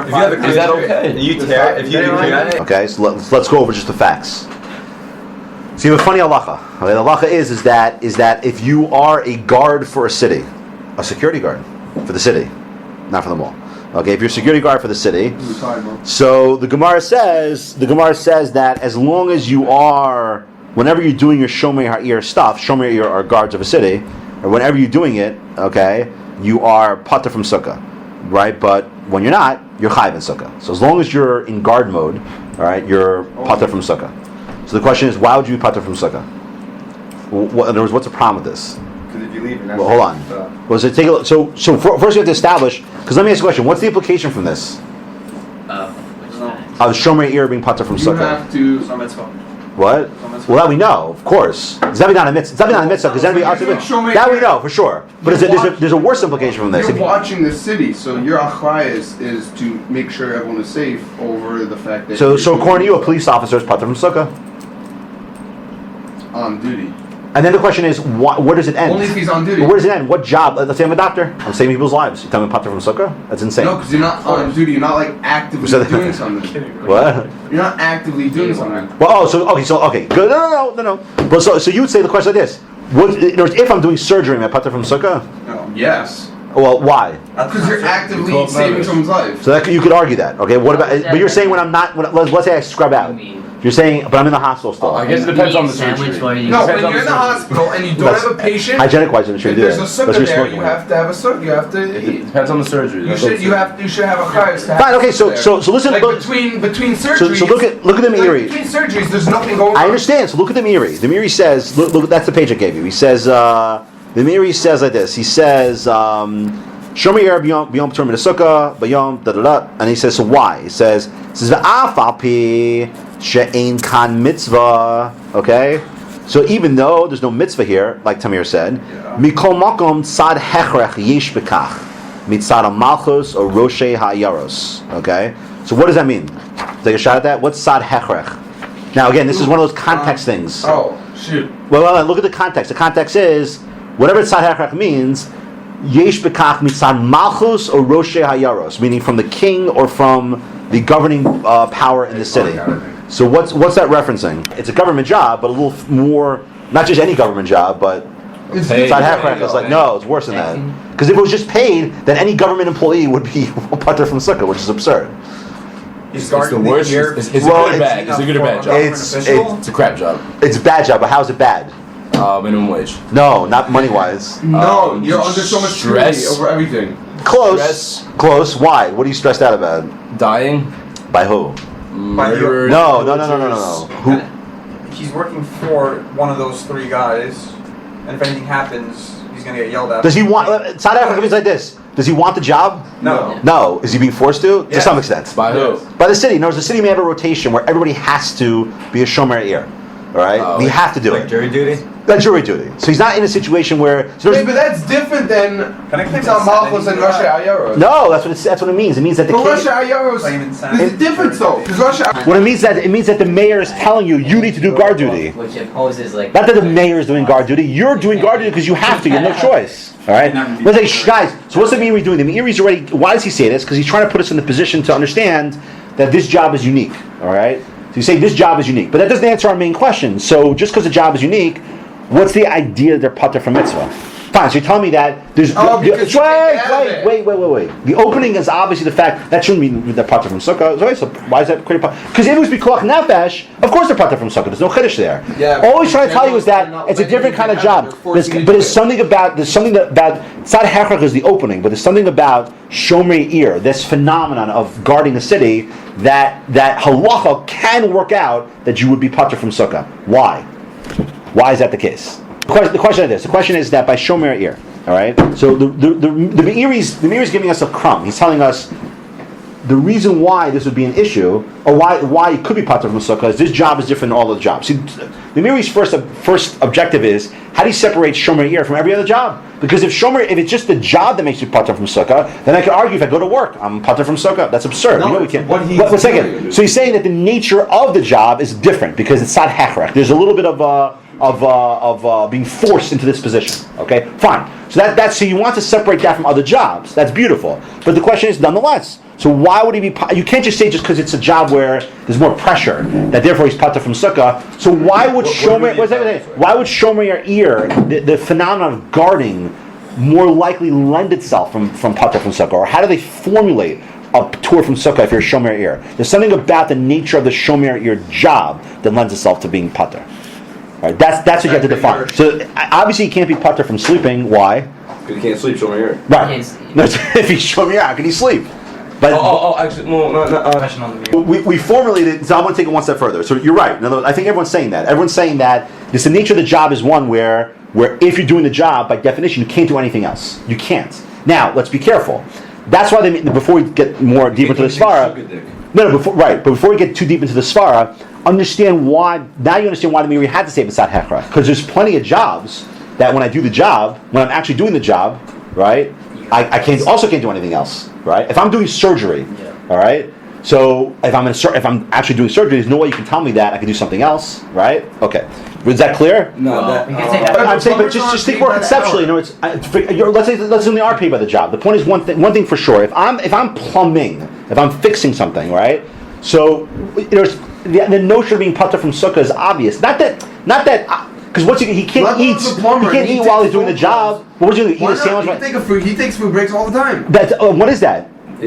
Is that okay? Okay, so let's go over just the facts. So you have a funny halacha. Okay, the halacha is that if you are a guard for a city, a security guard for the city, not for the mall. Okay, if you're a security guard for the city, so the Gemara says that as long as you are, whenever you're doing your Shomrei Ir stuff, Shomrei Ir are guards of a city, or whenever you're doing it, okay, you are pater from Succa, right? But when you're not, you're chayiv in Succa. So as long as you're in guard mode, all right, you're pater from Succa. So the question is, why would you be pater from Succa? In other words, what's the problem with this? Because if you leave, well, hold on. Well, so take a look. So first we have to establish. Because let me ask you a question. What's the implication from this? Of Shomrei Ir being pater from Succa. You have to. What? Well, that we know, of course. It's definitely not a mitzvah. It's definitely not a mitzvah because then that we know for sure. But there's a worse implication from this. You're watching the city, so your achray is to make sure everyone is safe over the fact that. So according to you, a police officer is pater from Succa on duty. And then the question is, where does it end? Only if he's on duty. Where does it end? What job? Let's say I'm a doctor. I'm saving people's lives. You tell me pater from Succa? That's insane. No, because you're not on duty. You're not like actively doing something. What? You're not actively doing something. Well, okay, good. No. But so you would say the question like this: if I'm doing surgery, am I pater from Succa? No. Yes. Well, why? Because you're actively saving someone's life. So you could argue that. Okay, what about? But you're saying when I'm not. Let's say I scrub out. You're saying, but I'm in the hospital still. I guess it depends on the surgery. No, when you're in the hospital and you don't have a patient, hygienic-wise, I'm sure you do that. There's a succa there. You have to have a succa. You have to. It depends on the surgery. You should have a chayes. Fine. Okay. So listen. Like between surgeries. So look at the Meiri. Between surgeries, there's nothing going on. I understand. So look at the Meiri. The Meiri says, look, that's the page I gave you. He says, the Meiri says like this. He says, Shomrei Ir b'yom p'tur min Succa b'yom da da da. And he says, so why? He says v'af al pi she'ein kan mitzvah. Okay, so even though there's no mitzvah here, like Tamir said, mikol makom tzad hechrech yesh bekach mitzad malchus or roshei ha'yaros. Okay, so what does that mean? Take a shot at that. What's tzad hechrech? Now again, this is one of those context things. Oh shoot! Well, look at the context. The context is whatever tzad hechrech means. Yesh bekach mitzad malchus or roshei hayaros, meaning from the king or from the governing power in the city. So what's that referencing? It's a government job, but a little more, not just any government job, but tzad hechrech is like, no, it's worse than that. Because if it was just paid, then any government employee would be pater from Succa, which is absurd. It's the worst. It's a good or bad. It's a good or bad job. It's a crap job. It's a bad job, but how is it bad? Minimum wage. No, not money-wise. No, you're under so much stress over everything. Close. Why? What are you stressed out about? Dying. By who? Murder. No. Who? He's working for one of those three guys, and if anything happens, he's gonna get yelled at. Does he want? South Africa is like this. Does he want the job? No. Is he being forced to? Yes. To some extent. By who? By the city. No, the city may have a rotation where everybody has to be a Shomrei Ir. All right, you have to do it. Jury duty. That's jury duty. So he's not in a situation where. So but that's different than Mitzvah Malchus and Roshei Hayaros. No, that's what it means. It means that the king. Roshei Hayaros. There's a difference though. What it means that the mayor is telling you need to do guard duty. Which imposes like. Not that the mayor is doing guard duty. You're doing guard duty because you have to. You have no choice. All right. Let's say, guys. So what's the Meiri doing? The Meiri's already. Why does he say this? Because he's trying to put us in the position to understand that this job is unique. All right. So you say this job is unique, but that doesn't answer our main question. So just because the job is unique, what's the idea that they're pater from mitzvah? Fine, so you tell me that there's... wait. The opening is obviously the fact, that shouldn't mean they're pater from Succa. So why is that creating... Because if it was Bikuach Nefesh, of course they're pater from Succa. There's no chiddush there. Yeah, all he's trying to tell you is that it's a different kind of job. But there's something about... Tzad hechrech is the opening, but there's something about Shomrei Ir, this phenomenon of guarding the city, that halacha can work out that you would be pater from Succa. Why? Why is that the case? The question is this. The question is that by Shomrei Ir, all right. So the Meiri's giving us a crumb. He's telling us the reason why this would be an issue, or why it could be pater from Succa, is this job is different than all other jobs. See, the Meiri's first objective is how do you separate Shomrei Ir from every other job? Because if it's just the job that makes you pater from Succa, then I could argue if I go to work, I'm pater from Succa. That's absurd. No, we can't. one second. So he's saying that the nature of the job is different because it's tzad hechrech. There's a little bit of being forced into this position. Okay, fine. So so you want to separate that from other jobs. That's beautiful. But the question is, nonetheless, so why would he be? You can't just say just because it's a job where there's more pressure that therefore he's pater from sukkah. So why would Shomrei Ir, the phenomenon of guarding, more likely lend itself from pater from sukkah? Or how do they formulate a tour from sukkah if you're Shomrei Ir? There's something about the nature of the Shomrei Ir job that lends itself to being pater. Right, that's what you have to define. So obviously he can't be pater from sleeping. Why? Because he can't sleep, Shomrei Ir. Right. No, if he's Shomrei Ir, how can he sleep? But actually, no. We formulated. So I want to take it one step further. So you're right. In other words, I think everyone's saying that. Everyone's saying that the nature of the job is one where if you're doing the job, by definition, you can't do anything else. You can't. Now, let's be careful. That's why before we get more deep into the svara. But before we get too deep into the svara, understand why. Now you understand why the Meiri had to say B'sat Hechra, because there's plenty of jobs that when I do the job, when I'm actually doing the job, right, I can't do anything else, right? If I'm doing surgery, all right. So if I'm actually doing surgery, there's no way you can tell me that I can do something else, right? Okay, is that clear? No, I'm saying, but just think more conceptually. You know, let's assume they are paid by the job. The point is one thing for sure. If I'm plumbing, if I'm fixing something, right? So the notion of being pater from sukkah is obvious. Not that. Because he can't eat while he's doing the job. What was he doing? Eat a sandwich? He takes food breaks all the time. What is that? So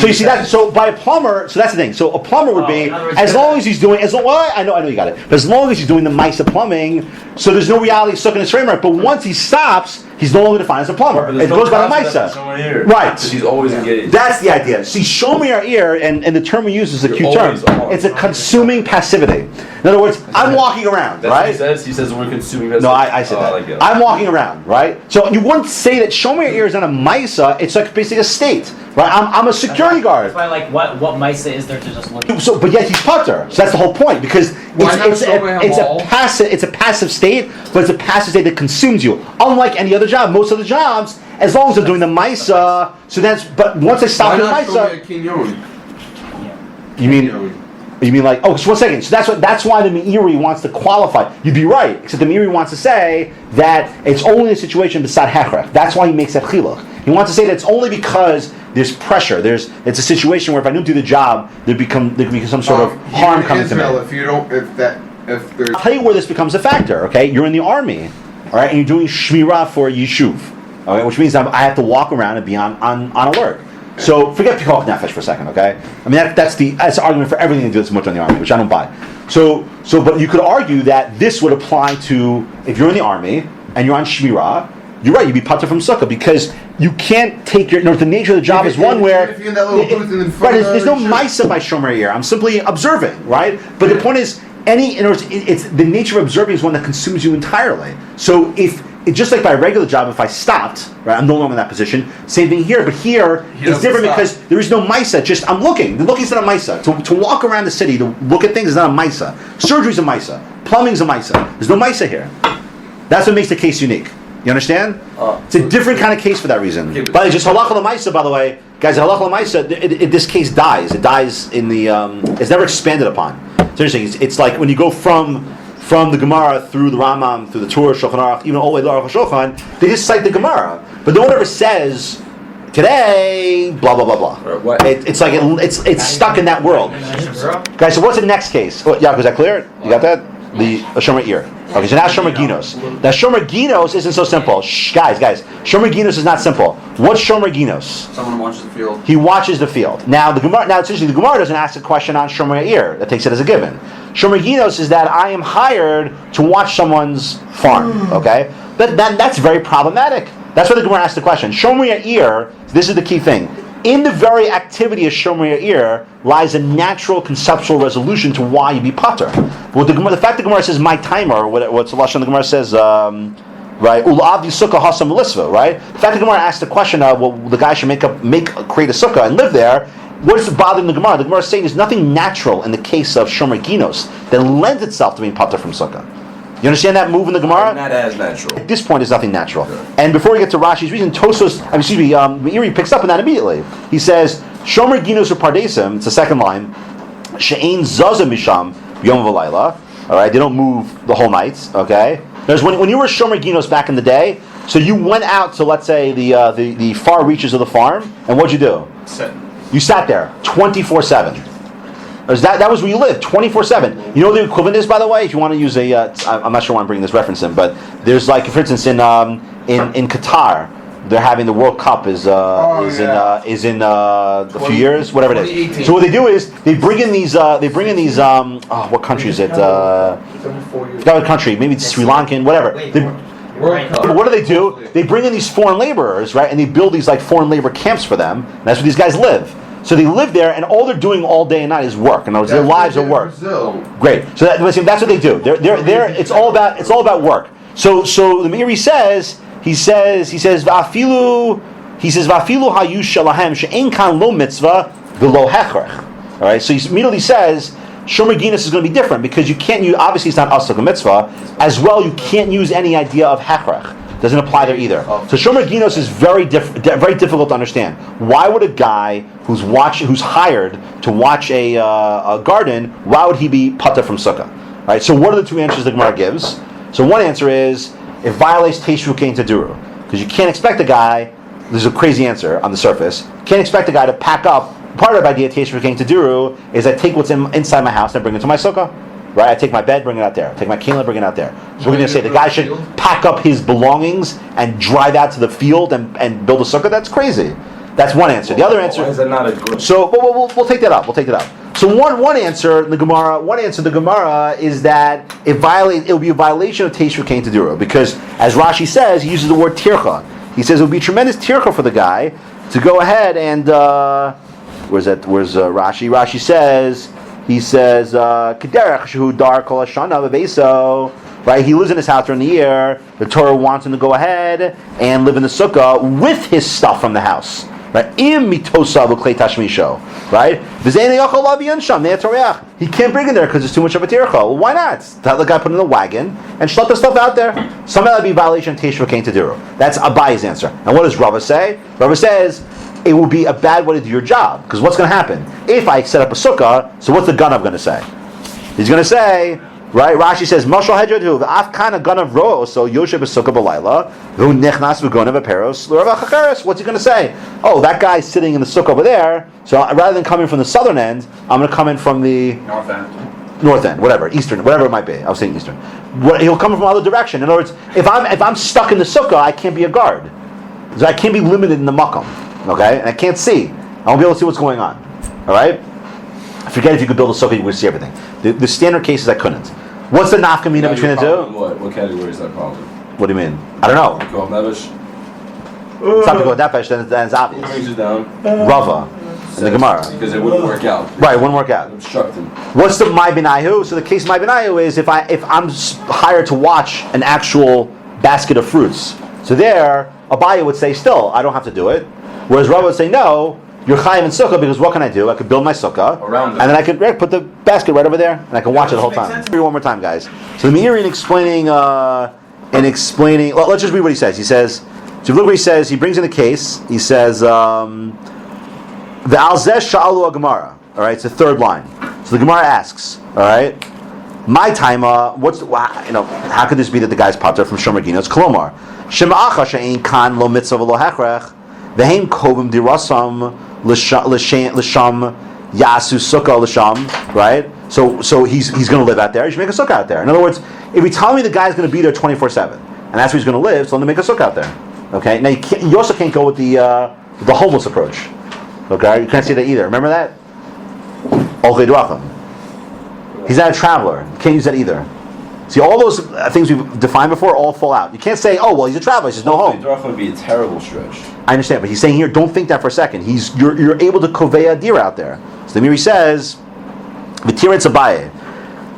you see that. So by a plumber, so that's the thing. So a plumber would be as long as he's doing. I know you got it. But as long as he's doing the Maisa plumbing, so there's no reality stuck in his framework. But once he stops, he's no longer defined as a plumber. It goes by the Maisa. Right. He's always engaged. That's the idea. See, Shomrei Ir, and the term we use is a cute term. It's a consuming passivity. In other words, I'm walking around, that's right? What he says. He says we're consuming passivity. No, I said that. I'm walking around, right? So you wouldn't say that Shomrei Ir is not a Maisa. It's like basically a state, right? I'm a security guard. That's why, what Maisa is there to just look at? So, but yet he's pater. So that's the whole point, because it's a passive state, but it's a passive state that consumes you. Unlike any other job, most of the jobs, as long as they're doing the Maisa, but once they stop doing Maisa, you mean like, so 1 second. So that's why the Meiri wants to qualify. You'd be right, except the Meiri wants to say that it's only a situation beside hechrech. That's why he makes that chiluch. He wants to say that it's only because there's pressure. It's a situation where if I don't do the job, there could be some sort of harm coming to me. I'll tell you where this becomes a factor. Okay, you're in the army, all right, and you're doing shmirah for a yishuv, okay, which means I have to walk around and be on alert. So forget pikuach nefesh for a second, okay? I mean that's the argument for everything to do that's much on the army, which I don't buy. But you could argue that this would apply to if you're in the army and you're on shmirah. You're right. You'd be pater from sukkah because you can't take the nature of the job is one where if you're in that little booth and there's no Maisa by Shomrei Ir. I'm simply observing, right? But the point is, it's the nature of observing is one that consumes you entirely. So just like by a regular job, if I stopped, right, I'm no longer in that position. Same thing here, but here it's different because there is no Maisa. Just I'm looking. The looking's not a Maisa. To walk around the city to look at things is not a Maisa. Surgery's a Maisa. Plumbing's a Maisa. There's no Maisa here. That's what makes the case unique. You understand? It's a different kind of case for that reason. But it's just halacha l'maisa, by the way, guys. Halacha l'maisa, this case dies. It dies in the. It's never expanded upon. It's interesting. It's like when you go from the Gemara through the Rambam, through the Torah, Shulchan Aruch, even all the way to Aruch HaShulchan, they just cite the Gemara, but no one ever says today, blah blah blah blah. It's like it's stuck in that world. Guys, so what's the next case? Yaakov, is that clear? You got that? The Shomrei Ir. Okay, so now Shomrei Ginos. Now Shomrei Ginos isn't so simple. Guys, Shomrei Ginos is not simple. What's Shomrei Ginos? Someone watches the field. He watches the field. Now it's interesting. The Gemara doesn't ask a question on Shomrei Ir. That takes it as a given. Shomrei Ginos is that I am hired to watch someone's farm. Okay, that's very problematic. That's why the Gemara asked the question. Shomrei Ir. This is the key thing. In the very activity of Shomrei Ir lies a natural conceptual resolution to why you be pater. But the fact the Gemara says my timer, or what's the lashon the Gemara says, right? Ulavdi sukkah hasam lisva, right? The fact the Gemara asked the question, the guy should create a sukkah and live there. What is bothering the Gemara? The Gemara is saying there's nothing natural in the case of Shomrei Ginos that lends itself to being pater from sukkah. You understand that move in the Gemara? Not as natural. At this point, there's nothing natural. Sure. And before we get to Rashi's reason, Meiri picks up on that immediately. He says, Shomrei Ginos u'pardesim, it's the second line, She'ein zaza misham yom v'layla, All right, they don't move the whole night. Okay, there's when you were Shomrei Ir Nov back in the day. So you went out to, let's say, the far reaches of the farm, and what'd you do? You sat there 24/7. That was where you lived 24/7. You know what the equivalent is, by the way? If you want to use I'm not sure why I'm bringing this reference in, but there's like, for instance, in Qatar, they're having the World Cup is in a few years, whatever it is. So what they do is they bring in these what country is it? What country? Maybe it's Sri Lankan, whatever. What do they do? They bring in these foreign laborers, right? And they build these like foreign labor camps for them. And that's where these guys live. So they live there, and all they're doing all day and night is work. In other words, their lives are work. Great. So that's what they do. They're it's all about work. So the Meiri says Vafilu hayu shalahem she'en kan lo mitzvah v'lo hechrech. All right. So he immediately says Shomrei Ir Nov is going to be different because you can't use, obviously it's not asuk mitzvah, as well you can't use any idea of hechrech. Doesn't apply there either. So Shomrei Ir Nov is very difficult to understand. Why would a guy who's hired to watch a garden, why would he be patur from Succa? Right. So what are the two answers the Gemara gives? So one answer is it violates Teishru Kein Taduru, because you can't expect a guy. This is a crazy answer on the surface. Can't expect a guy to pack up. Part of the idea of Teishru Kein Taduru is I take what's inside my house and bring it to my Sukkah. Right? I take my bed, bring it out there. Take my keilah, bring it out there. So we're going to say the guy should pack up his belongings and drive out to the field and build a sukkah. That's crazy. That's one answer. The other answer. Why is that not a good? So we'll take that up. So one answer the Gemara is that it will be a violation of Teishru Kein Taduru, because as Rashi says, he uses the word tircha. He says it would be tremendous tircha for the guy to go ahead and where's Rashi? Rashi says. He says, "Kederech shehu dar kol hashana bebeso." Right? He lives in his house during the year. The Torah wants him to go ahead and live in the sukkah with his stuff from the house. Right? Im mitosa v'klei tashmisho. Right? He can't bring it there because it's too much of a tircha. Well, why not? Have the guy put it in the wagon and schlepp the stuff out there. Somehow that'd be a violation of Teishru Kein Taduru. That's Abayi's answer. And what does Rava say? Rava says it will be a bad way to do your job, because what's going to happen if I set up a sukkah? So what's the ganav going to say? He's going to say, right? Rashi says, "Mashal hedjadu v'af kana ganav ro so yoshev b'sukkah b'layla v'hu nechnas v'gonav v'peros l'rav hachakeres." What's he going to say? Oh, that guy's sitting in the sukkah over there. So rather than coming from the southern end, I'm going to come in from the north end, whatever, eastern, whatever it might be. I was saying eastern. He'll come from other direction. In other words, if I'm stuck in the sukkah, I can't be a guard. So I can't be limited in the makom. Okay, and I can't see. I won't be able to see what's going on. All right. Forget if you could build a sukkah, you would see everything. The standard cases I couldn't. What's the nafkamina between the two? What category is that problem? What do you mean? I don't know. Nevesh. It's not to go with nefesh, then it's obvious. Brings it down. Rava in the Gemara. Because it wouldn't work out. Right, it wouldn't work out. Obstructed. What's the my binayu? So the case of my binayu is if I'm hired to watch an actual basket of fruits. So there, Abaye would say, still, I don't have to do it. Whereas Rava would say, no, you're chayim in sukkah, because what can I do? I could build my sukkah, and then I could put the basket right over there, and I can watch it the whole time. One more time, guys. So the Meiri explaining, well, let's just read what he says. He says, so look what he says. He brings in a case. He says, the alzeh sha'alu Gemara. All right, it's the third line. So the Gemara asks, all right, my time, how could this be that the guy's popped up from Shomrei Ir Nov? It's kolomar shema'acha she'ein kan lo mitzvah v'lo hechrech. V'heim kovim dirasam l'sham yasu sukkah l'sham, right? So he's going to live out there. You should make a sukkah out there. In other words, if you tell me the guy's going to be there 24/7, and that's where he's going to live, so let me make a sukkah out there. Okay. Now you also can't go with the homeless approach. Okay, you can't say that either. Remember that? He's not a traveler. You can't use that either. See, all those things we've defined before all fall out. You can't say, oh, well, he's a traveler, he says no home. Drachma would be a terrible stretch. I understand, but he's saying here, don't think that for a second. You're able to kovea a deer out there. So the Meiri says, v'tiretz Abaye,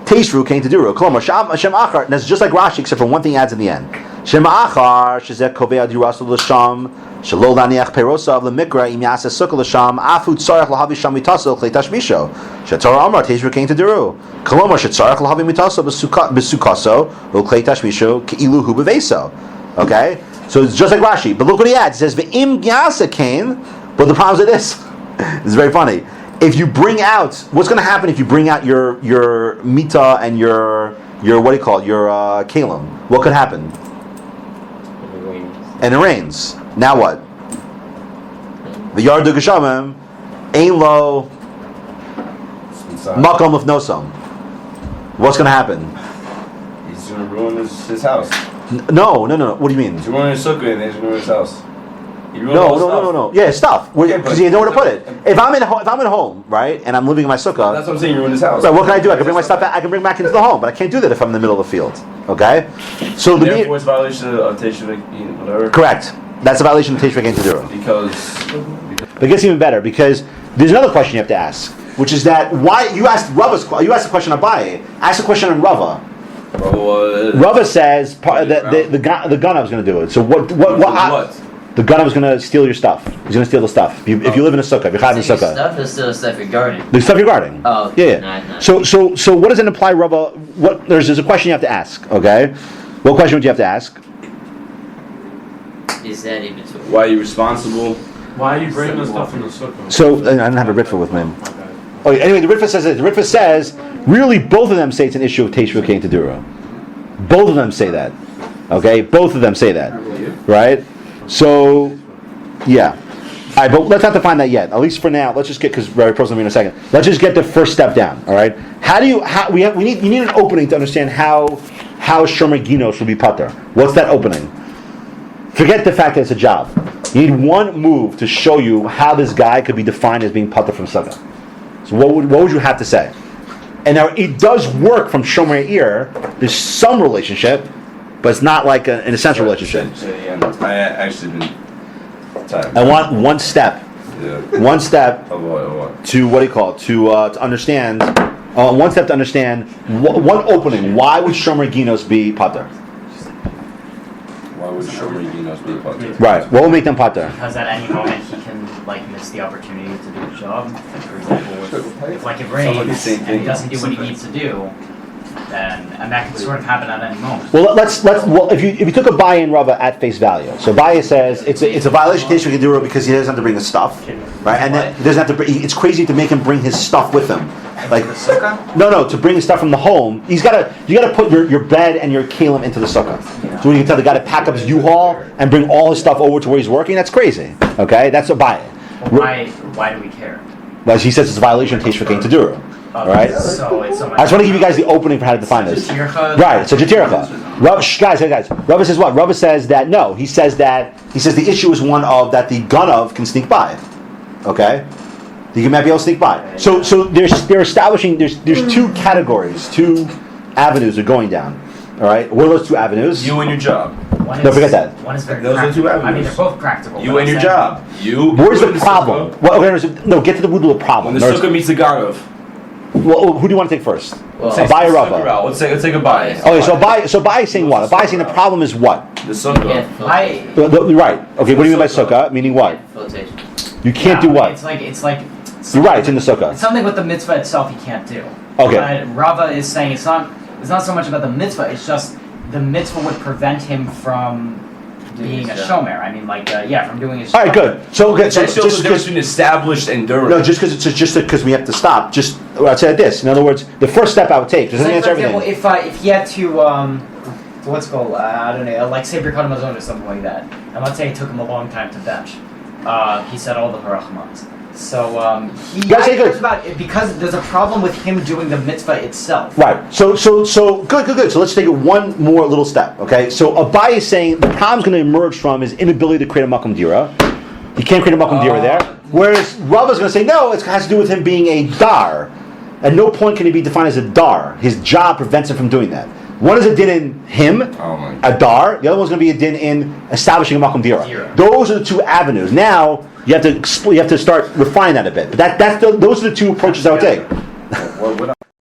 teishru Kein Taduru, kolomar shem achar, and that's just like Rashi, except for one thing he adds in the end. Shem achar, shezeh kovea dirasu l'sham, shelo laniach perosav l'mikra im yaseh sukkah l'sham, afu tzarech l'havi sham mitaso klei tashmisho, shetzara amar teishru Kein Taduru, kolomar shetzarech l'havi mitaso b'sukaso l'klei tashmisho ke'ilu hu b'veso. Okay? So it's just like Rashi. But look what he adds. He says, V'im gyasa kain, but the problem is this. It's very funny. if you bring out, what's going to happen if you bring out your mita and your what do you call it, your kalim? What could happen? And it rains. Now what? The yardu geshamim ein lo makom lefnosam. What's going to happen? He's going to ruin his house. No. What do you mean? He's ruining his sukkah and he's going to ruin his house. No. Yeah, stuff. Because you know where to put it. If I'm at home, right, and I'm living in my sukkah. That's what I'm saying. You ruin his house. Right. What can I do? I can bring my stuff back. I can bring it back into the home, but I can't do that if I'm in the middle of the field. Okay. So therefore, it's violation of Teshuvah, whatever. Correct. That's a violation of Teshuvah Kedura. Because. But it gets even better because there's another question you have to ask, which is that why you asked the question on Abaye. Ask the question on Rava. Rava says the Ganav is going to do it. So what? The Ganav is going to steal your stuff. He's going to steal the stuff. If you live in a sukkah, if you're having a sukkah. Stuff is still stuff you're guarding. The stuff you're guarding. Oh, yeah. Nice. So what does it imply, Rava? There's a question you have to ask. Okay, what question would you have to ask? Is that in between? Why are you responsible? Why are you bringing the stuff from the sukkah? So I don't have a Ritva with me. Okay. Oh, anyway, the Ritva says this. The Ritva says really both of them say it's an issue of Teshuvah Kedura. Both of them say that. Okay, both of them say that. Right. So, yeah. All right, but let's not define that yet. At least for now, let's just get, because Rabbi Probst will be in a second. Let's just get the first step down. All right. You need an opening to understand how Shomrei Ginos will be pater. What's that opening? Forget the fact that it's a job. You need one move to show you how this guy could be defined as being pater from Succa. So what would you have to say? And now it does work from Shomrei Ir. There's some relationship, but it's not like an essential relationship. I actually been tired. I want one step. Yeah. One step Of what? to what do you call it? To understand. One step to understand. One opening. Why would Shomrei Ginos be pater? Why would Shomrei Ginos be a pater? Right. What will make them pater? Because at any moment he can miss the opportunity to do the job. For example, if it rains and he doesn't do what he needs to do, and that can sort of happen at any moment. Well, if you took a Abaye and Rava at face value, so Abaye says it's a violation of Teshuvah Kedura because he doesn't have to bring his stuff, right? And then he doesn't have to. It's crazy to make him bring his stuff with him. Like the sukkah? No, to bring his stuff from the home, you got to put your bed and your kalim into the sukkah. Yeah. So you can tell the guy to pack up his U-Haul and bring all his stuff over to where he's working. That's crazy. Okay, that's Abaye. Well, why do we care? Well, he says it's a violation of Teshuvah Kedura. All right. So it's so much. I just want to give you guys the opening for how to define this. Right. So Jatircha. Guys. Rava says what? Rava says that no. He says the issue is one of that the Ganav can sneak by. Okay. You might be able to sneak by. So they're establishing there's two categories, two avenues are going down. All right. What are those two avenues? You and your job. Don't forget that. One is very Those are two avenues. I mean, they're both practical. You and your job. Where's the problem? No, get to the root of the problem. When the sukkah meets the Ganav. Well, who do you want to take first? Abaye or Rava? Let's take Abaye. Okay, so Abaye is saying what? Abaye is saying the problem is what? The sukkah. Right. Okay, what do you mean by sukkah? Meaning what? Flotation. You can't do what? It's like. You're right. It's in the sukkah. It's something with the mitzvah itself you can't do. Okay. But Rava is saying it's not so much about the mitzvah. It's just the mitzvah would prevent him from being a shomer. I mean, from doing his. All right, good. So okay, so that's just the difference between established and durable. No, just because we have to stop. I'd say this. In other words, the first step I would take doesn't answer everything. For example, if he had to what's called I don't know, like say Birkat Hamazon or something like that, and let's say it took him a long time to bench. He said all the harachmans. So he cares about it because there's a problem with him doing the mitzvah itself. Right. So good. So let's take it one more little step. Okay. So Abaye is saying the problem's going to emerge from his inability to create a makom dira. He can't create a makom dira there. Whereas Rava is going to say no, it has to do with him being a dar. At no point can he be defined as a dar. His job prevents him from doing that. One is a din in him, a dar. The other one's going to be a din in establishing a makom dira. Those are the two avenues. Now you have to start refining that a bit. But those are the two approaches I would take.